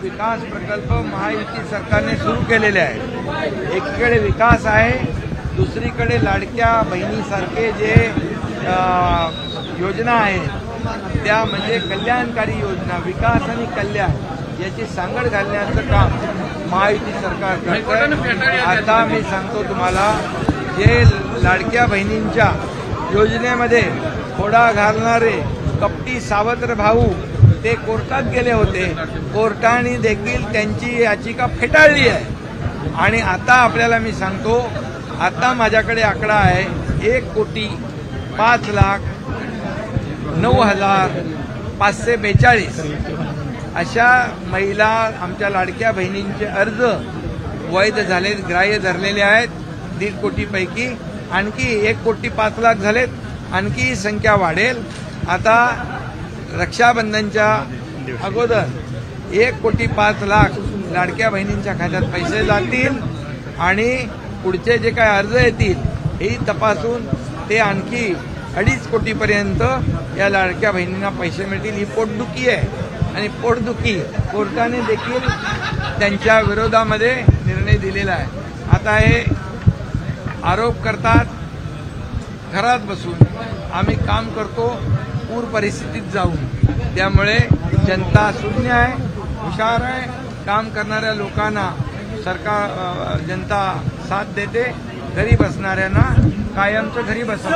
विकास प्रकल्प महायुती सरकारने सुरू केलेले आहेत। एकीकडे विकास आहे, दुसरीकडे लाडक्या बहिणीसारखे जे योजना आहेत त्या म्हणजे कल्याणकारी योजना, विकास आणि कल्याण याची सांगड घालण्याचं काम महायुती सरकार करते। आता मी सांगतो तुम्हाला, जे लाडक्या बहिणींच्या योजनेमध्ये खोडा घालणारे कपटी सावत्र भाऊ ते कोर्टात गेले होते, कोर्टाने देखील त्यांची याचिका फेटाळली आहे। आणि आता आपल्याला मी सांगतो, आता माझ्याकडे आकडा आहे 1,05,09,542 अशा महिला आमच्या लाडक्या बहिणींचे अर्ज वैध झाले, ग्राह्य धरलेले आहेत। 1.5 कोटीपैकी आणखी 1,05,00,000 झालेत, आणखी ही संख्या वाढेल। आता रक्षाबंधनच्या अगोदर 1,05,00,000 लाडक्या बहिणींच्या खात्यात पैसे जातील आणि पुढचे जे काय अर्ज येतील हेही तपासून ते आणखी 2.5 कोटीपर्यंत या लाडक्या बहिणींना पैसे मिळतील। ही पोटदुखी आहे आणि पोटदुखी कोर्टाने देखील त्यांच्या विरोधामध्ये निर्णय दिलेला आहे। आता हे आरोप करतात, घरात बसून आम्ही काम करतो पूर परिस्थितीत जाऊन, त्यामुळे जनता शून्य आहे, हुशार आहे, काम करणाऱ्या लोकांना सरकार जनता साथ देते, घरी बसणाऱ्यांना कायमचं घरी बसवते।